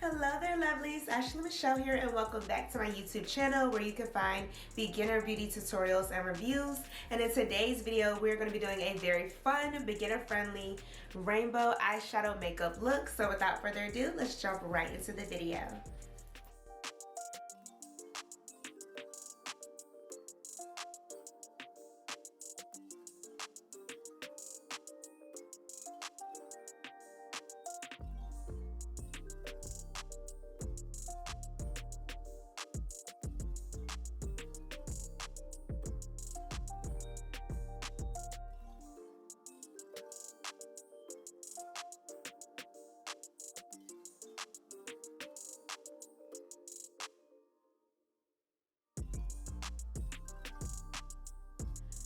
Hello there lovelies, Ashley Michelle here and welcome back to my YouTube channel where you can find beginner beauty tutorials and reviews. And in today's video we're going to be doing a very fun, beginner friendly rainbow eyeshadow makeup look. So without further ado, let's jump right into the video.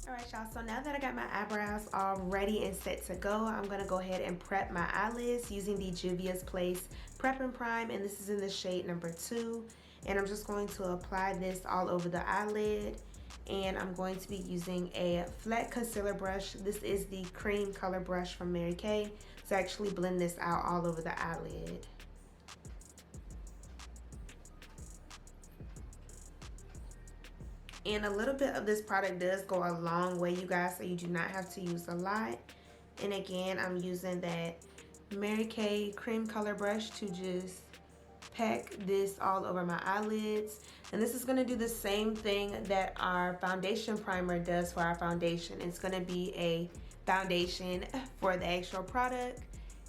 Alright y'all, so now that I got my eyebrows all ready and set to go, I'm going to go ahead and prep my eyelids using the Juvia's Place Prep and Prime, and this is in the shade number 2. And I'm just going to apply this all over the eyelid, and I'm going to be using a flat concealer brush. This is the cream color brush from Mary Kay to actually blend this out all over the eyelid. And a little bit of this product does go a long way, you guys, so you do not have to use a lot. And again, I'm using that Mary Kay cream color brush to just pack this all over my eyelids. And this is going to do the same thing that our foundation primer does for our foundation. It's going to be a foundation for the actual product,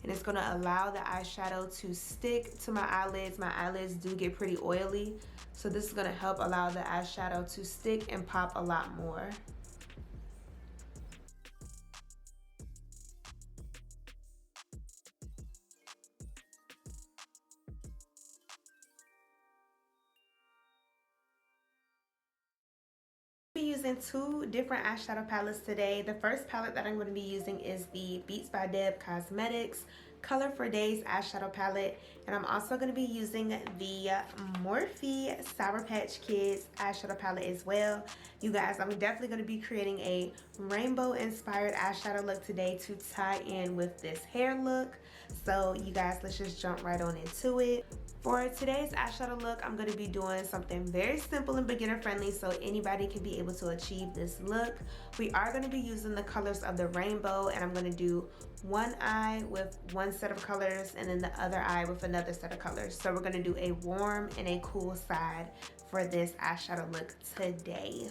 and it's going to allow the eyeshadow to stick to my eyelids. My eyelids do get pretty oily, so this is going to help allow the eyeshadow to stick and pop a lot more. Using two different eyeshadow palettes today. The first palette that I'm going to be using is the Beats by Deb Cosmetics Color for Dayz eyeshadow palette, and I'm also going to be using the Morphe Sour Patch Kids eyeshadow palette as well. You guys, I'm definitely going to be creating a rainbow inspired eyeshadow look today to tie in with this hair look. So you guys, let's just jump right on into it. For today's eyeshadow look, I'm going to be doing something very simple and beginner friendly so anybody can be able to achieve this look. We are going to be using the colors of the rainbow, and I'm going to do one eye with one set of colors and then the other eye with another set of colors. So we're going to do a warm and a cool side for this eyeshadow look today.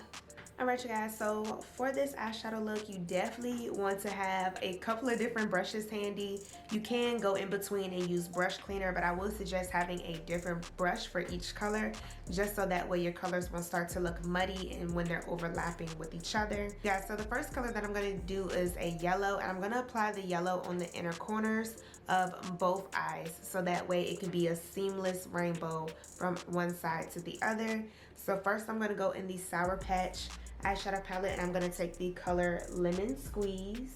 Alright you guys, so for this eyeshadow look, you definitely want to have a couple of different brushes handy. You can go in between and use brush cleaner, but I will suggest having a different brush for each color, just so that way your colors won't start to look muddy and when they're overlapping with each other. Yeah, so the first color that I'm going to do is a yellow, and I'm going to apply the yellow on the inner corners of both eyes, so that way it can be a seamless rainbow from one side to the other. So first I'm going to go in the Sour Patch eyeshadow palette, and I'm going to take the color Lemon Squeeze,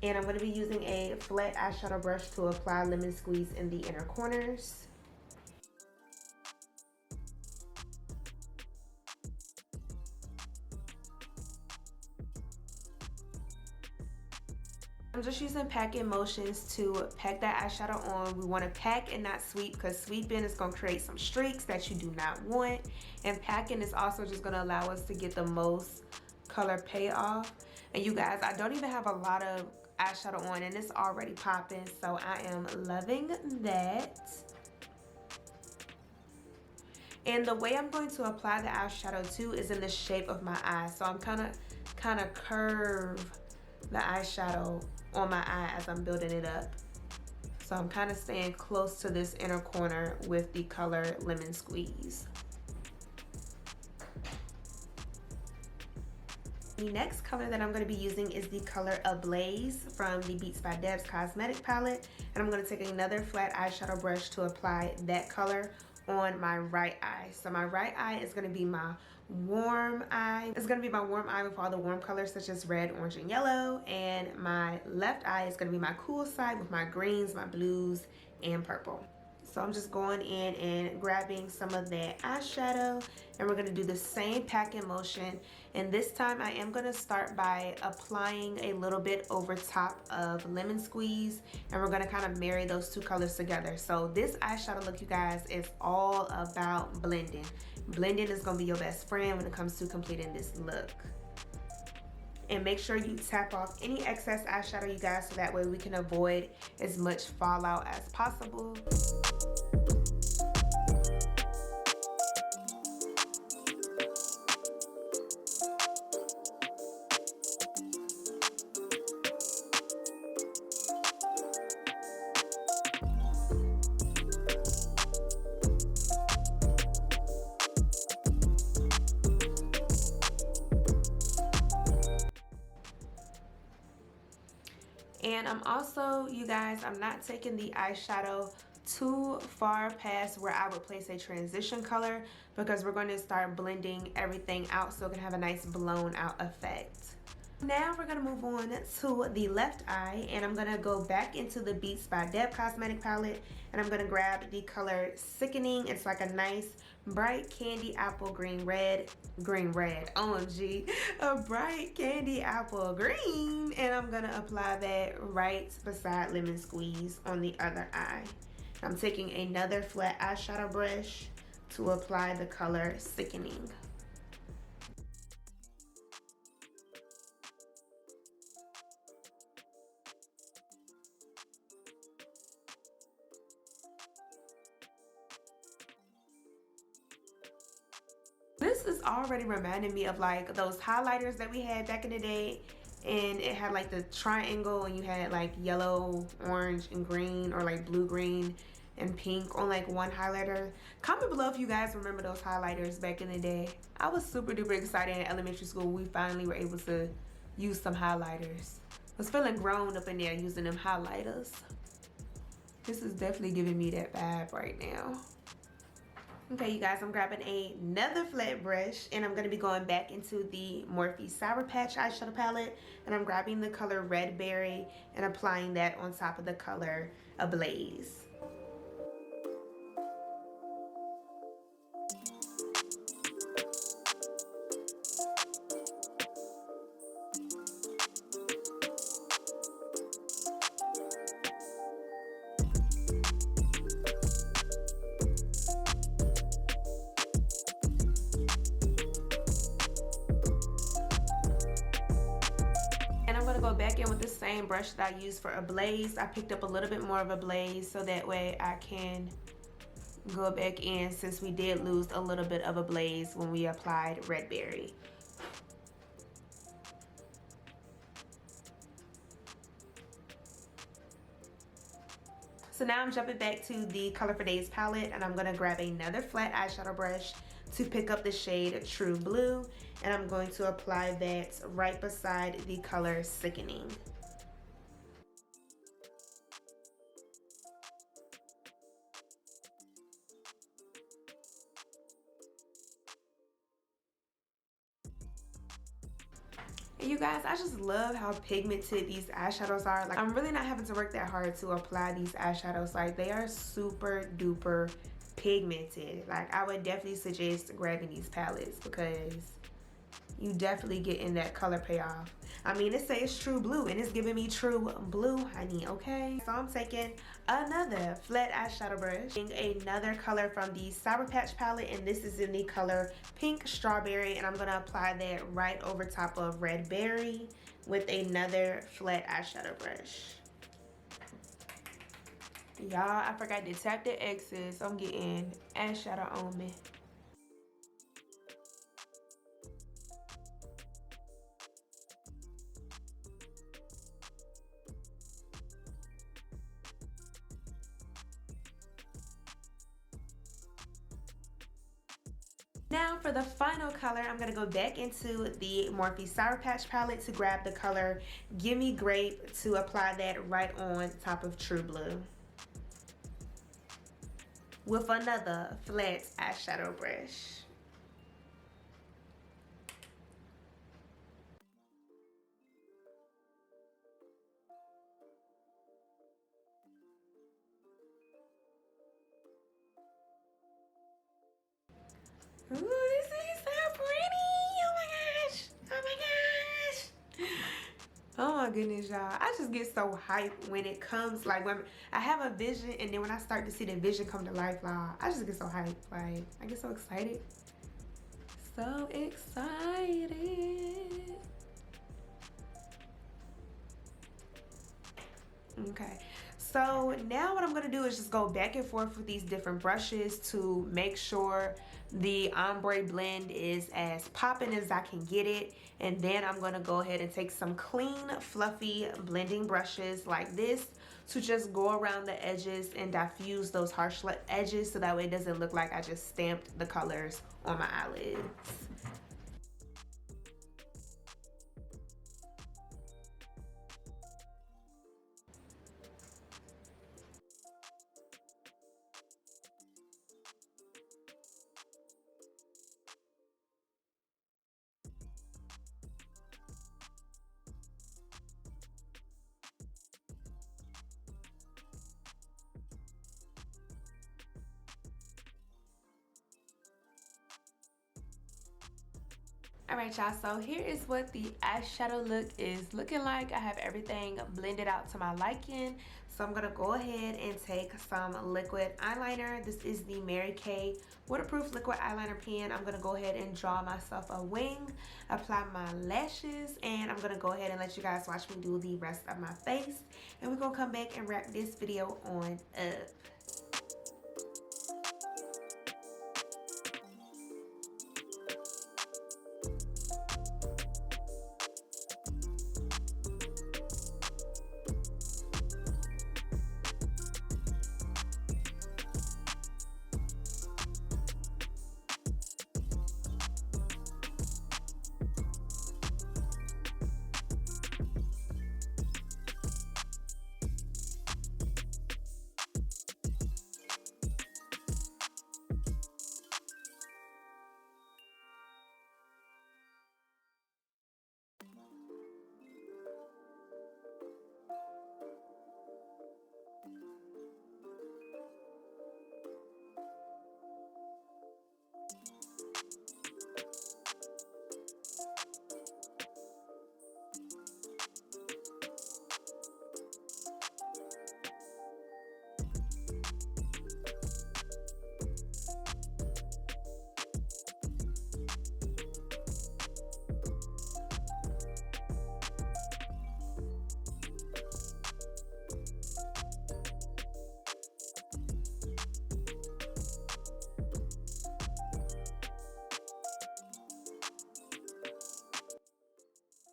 and I'm going to be using a flat eyeshadow brush to apply Lemon Squeeze in the inner corners. I'm just using packing motions to pack that eyeshadow on. We want to pack and not sweep, because sweeping is going to create some streaks that you do not want. And packing is also just going to allow us to get the most color payoff. And you guys, I don't even have a lot of eyeshadow on and it's already popping, so I am loving that. And the way I'm going to apply the eyeshadow too is in the shape of my eye. So I'm kind of curve the eyeshadow on my eye as I'm building it up. So I'm kind of staying close to this inner corner with the color Lemon Squeeze. The next color that I'm going to be using is the color Ablaze from the Beats by Deb's Cosmetic palette, and I'm going to take another flat eyeshadow brush to apply that color on my right eye. So my right eye is going to be my warm eye. It's going to be my warm eye with all the warm colors such as red, orange, and yellow. And my left eye is going to be my cool side with my greens, my blues, and purple. So I'm just going in and grabbing some of that eyeshadow, and we're going to do the same packing motion. And this time I am going to start by applying a little bit over top of lemon squeeze, and we're going to kind of marry those two colors together. So this eyeshadow look, you guys, is all about blending. Blending is going to be your best friend when it comes to completing this look. And make sure you tap off any excess eyeshadow, you guys, so that way we can avoid as much fallout as possible. And I'm also, you guys, I'm not taking the eyeshadow too far past where I would place a transition color, because we're going to start blending everything out so it can have a nice blown out effect. Now we're going to move on to the left eye, and I'm going to go back into the Beats by Deb Cosmetic palette, and I'm going to grab the color Sickening. It's like a nice bright candy apple green red, OMG, a bright candy apple green, and I'm going to apply that right beside Lemon Squeeze on the other eye. I'm taking another flat eyeshadow brush to apply the color Sickening. This is already reminding me of like those highlighters that we had back in the day, and it had like the triangle, and you had like yellow, orange, and green, or like blue, green, and pink on like one highlighter. Comment below if you guys remember those highlighters back in the day. I was super duper excited in elementary school. We finally were able to use some highlighters. I was feeling grown up in there using them highlighters. This is definitely giving me that vibe right now. Okay, you guys, I'm grabbing another flat brush, and I'm going to be going back into the Morphe Sour Patch eyeshadow palette, and I'm grabbing the color Red Berry and applying that on top of the color Ablaze. Go back in with the same brush that I used for Ablaze. I picked up a little bit more of Ablaze so that way I can go back in, since we did lose a little bit of Ablaze when we applied Red Berry. So now I'm jumping back to the Color for Dayz palette, and I'm going to grab another flat eyeshadow brush to pick up the shade True Blue, and I'm going to apply that right beside the color Sickening. And you guys, I just love how pigmented these eyeshadows are. Like, I'm really not having to work that hard to apply these eyeshadows. Like, they are super duper pigmented. Like, I would definitely suggest grabbing these palettes, because you definitely getting that color payoff. I mean, it says True Blue, and it's giving me True Blue, honey, okay? So I'm taking another flat eyeshadow brush, another color from the Sour Patch palette, and this is in the color Pink Strawberry, and I'm gonna apply that right over top of Red Berry with another flat eyeshadow brush. Y'all, I forgot to tap the X's. I'm getting eyeshadow on me. Now for the final color, I'm going to go back into the Morphe Sour Patch palette to grab the color Gimme Grape to apply that right on top of True Blue with another flat eyeshadow brush. Ooh, this is so pretty. Oh my gosh. Oh my gosh. Oh my goodness, y'all. I just get so hyped when it comes, like when I have a vision and then when I start to see the vision come to life, y'all, I just get so hyped. Like, I get so excited. So excited. Okay. So now what I'm going to do is just go back and forth with these different brushes to make sure the ombre blend is as popping as I can get it. And then I'm going to go ahead and take some clean, fluffy blending brushes like this to just go around the edges and diffuse those harsh edges so that way it doesn't look like I just stamped the colors on my eyelids. Alright y'all, so here is what the eyeshadow look is looking like. I have everything blended out to my liking. So I'm going to go ahead and take some liquid eyeliner. This is the Mary Kay waterproof liquid eyeliner pen. I'm going to go ahead and draw myself a wing, apply my lashes, and I'm going to go ahead and let you guys watch me do the rest of my face. And we're going to come back and wrap this video on up.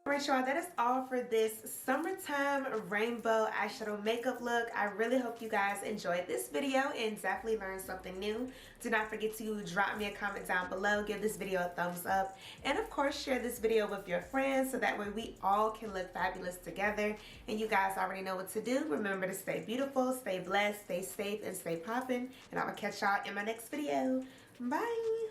Alright y'all, that is all for this summertime rainbow eyeshadow makeup look. I really hope you guys enjoyed this video and definitely learned something new. Do not forget to drop me a comment down below, give this video a thumbs up, and of course share this video with your friends so that way we all can look fabulous together. And you guys already know what to do. Remember to stay beautiful, stay blessed, stay safe, and stay poppin'. And I will catch y'all in my next video. Bye!